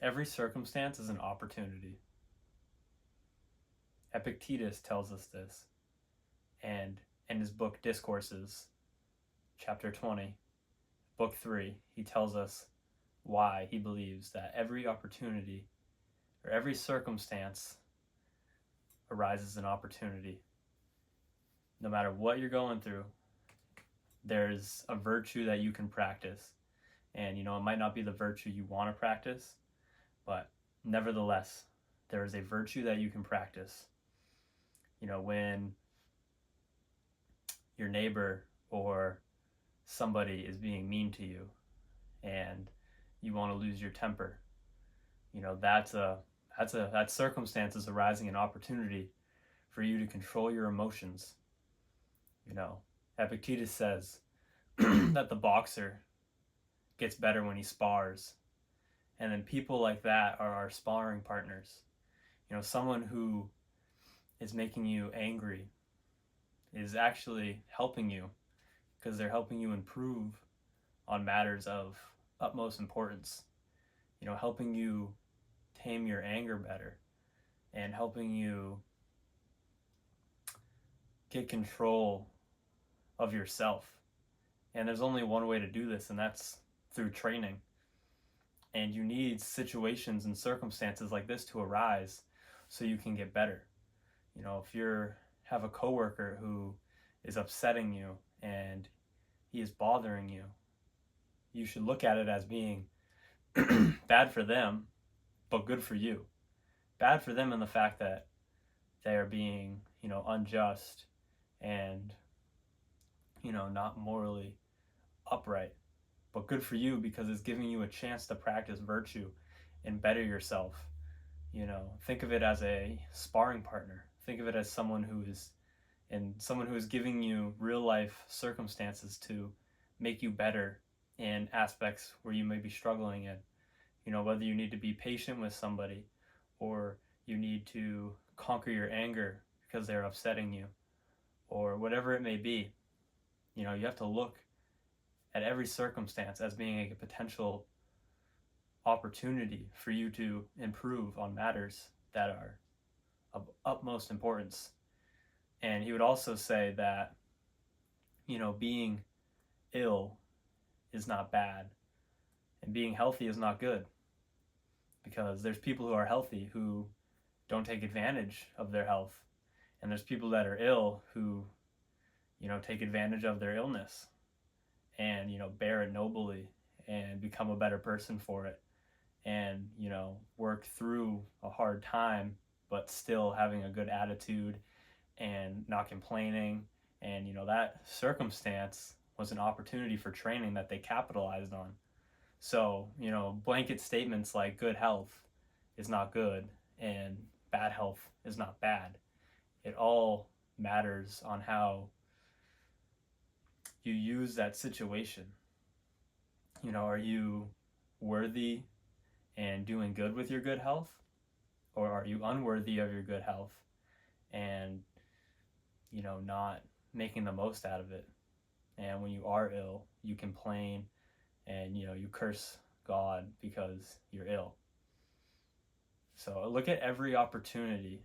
every circumstance is an opportunity. Epictetus tells us this, and in his book Discourses, chapter 20, book 3, he tells us why he believes that every opportunity or every circumstance arises an opportunity. No matter what you're going through, there's a virtue that you can practice. And, it might not be the virtue you want to practice, but nevertheless, there is a virtue that you can practice. When your neighbor or somebody is being mean to you and you want to lose your temper, that circumstance is arising an opportunity for you to control your emotions. Epictetus says that the boxer gets better when he spars, and then people like that are our sparring partners. Someone who is making you angry is actually helping you, because they're helping you improve on matters of utmost importance. Helping you tame your anger better and helping you get control of yourself. And there's only one way to do this, and that's through training. And you need situations and circumstances like this to arise so you can get better. If you have a coworker who is upsetting you and he is bothering you, you should look at it as being bad for them, but good for you. Bad for them in the fact that they are being, unjust and, not morally upright. But good for you because it's giving you a chance to practice virtue and better yourself. Think of it as a sparring partner. Think of it as someone who is giving you real life circumstances to make you better in aspects where you may be struggling in. Whether you need to be patient with somebody or you need to conquer your anger because they're upsetting you, or whatever it may be. You have to look at every circumstance as being a potential opportunity for you to improve on matters that are of utmost importance. And he would also say that, being ill is not bad and being healthy is not good, because there's people who are healthy who don't take advantage of their health, and there's people that are ill who take advantage of their illness and bear it nobly and become a better person for it, and work through a hard time but still having a good attitude and not complaining. And that circumstance was an opportunity for training that they capitalized on. So blanket statements like good health is not good and bad health is not bad. It all matters on how you use that situation. Are you worthy and doing good with your good health, or are you unworthy of your good health and not making the most out of it? And when you are ill, you complain and you curse God because you're ill. So look at every opportunity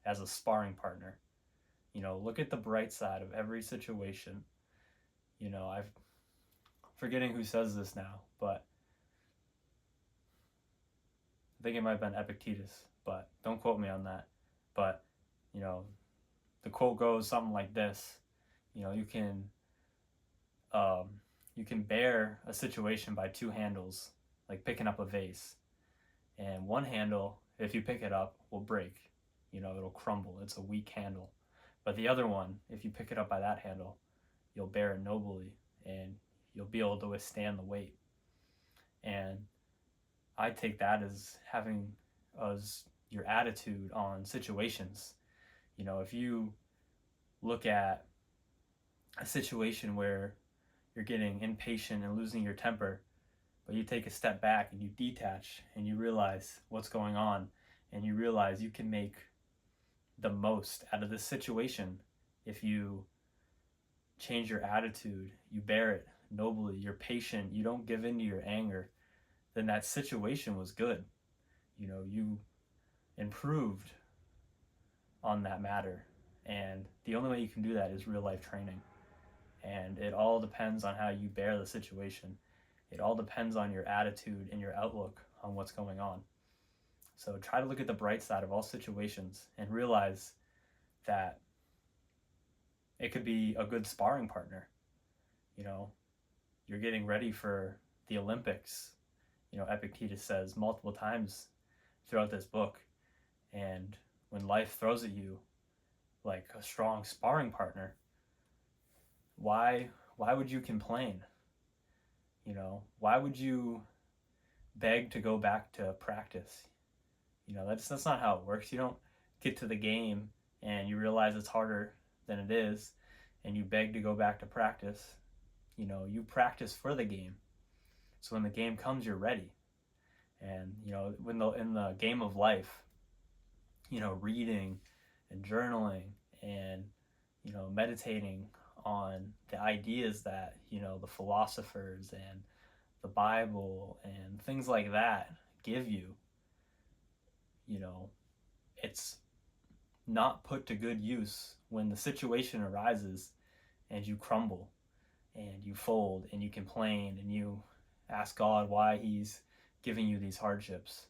as a sparring partner. Look at the bright side of every situation. I'm forgetting who says this now, but I think it might have been Epictetus, but don't quote me on that. But, the quote goes something like this. You can bear a situation by two handles, like picking up a vase. And one handle, if you pick it up, will break. It'll crumble. It's a weak handle. But the other one, if you pick it up by that handle, you'll bear it nobly and you'll be able to withstand the weight. And I take that as having as your attitude on situations. If you look at a situation where you're getting impatient and losing your temper, but you take a step back and you detach and you realize what's going on, and you realize you can make the most out of this situation if you change your attitude, you bear it nobly, you're patient, you don't give in to your anger, then that situation was good. you improved on that matter. And the only way you can do that is real life training. And it all depends on how you bear the situation. It all depends on your attitude and your outlook on what's going on. So try to look at the bright side of all situations and realize that it could be a good sparring partner. You know, you're getting ready for the Olympics. Epictetus says multiple times throughout this book. And when life throws at you like a strong sparring partner, why would you complain? Why would you beg to go back to practice? That's not how it works. You don't get to the game and you realize it's harder than it is and you beg to go back to practice. You practice for the game. So when the game comes, you're ready. And in the game of life, reading and journaling and meditating on the ideas that the philosophers and the Bible and things like that give you, it's not put to good use when the situation arises and you crumble and you fold and you complain and you ask God why he's giving you these hardships.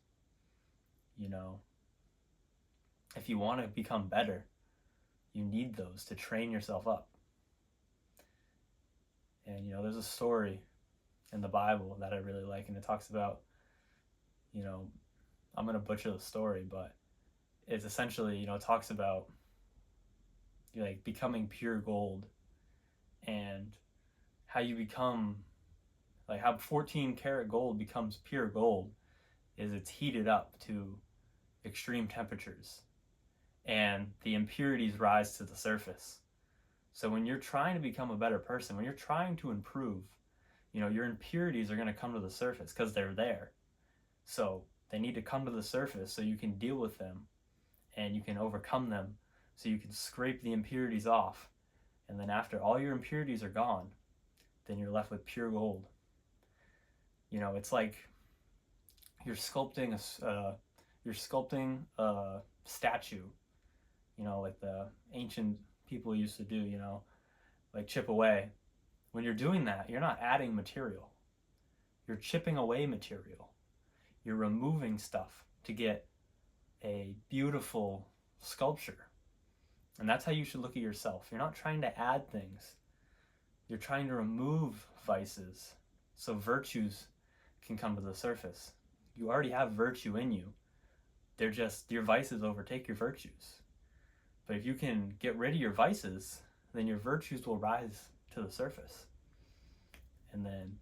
If you want to become better, you need those to train yourself up. And there's a story in the Bible that I really like, and it talks about, I'm going to butcher the story, but it's essentially, it talks about like becoming pure gold and how you become, like how 14 karat gold becomes pure gold is it's heated up to extreme temperatures and the impurities rise to the surface. So when you're trying to become a better person, when you're trying to improve, your impurities are going to come to the surface because they're there. So they need to come to the surface so you can deal with them and you can overcome them, so you can scrape the impurities off. And then after all your impurities are gone, then you're left with pure gold. It's like you're sculpting a statue, like the ancient people used to do, like chip away. When you're doing that, you're not adding material. You're chipping away material. You're removing stuff to get a beautiful sculpture. And that's how you should look at yourself. You're not trying to add things. You're trying to remove vices so virtues can come to the surface. You already have virtue in you. They're just, your vices overtake your virtues. But if you can get rid of your vices, then your virtues will rise to the surface. And then,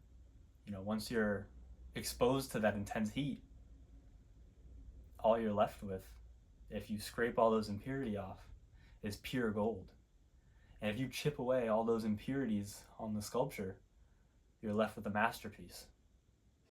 once you're exposed to that intense heat, all you're left with, if you scrape all those impurities off, is pure gold. And if you chip away all those impurities on the sculpture, you're left with a masterpiece.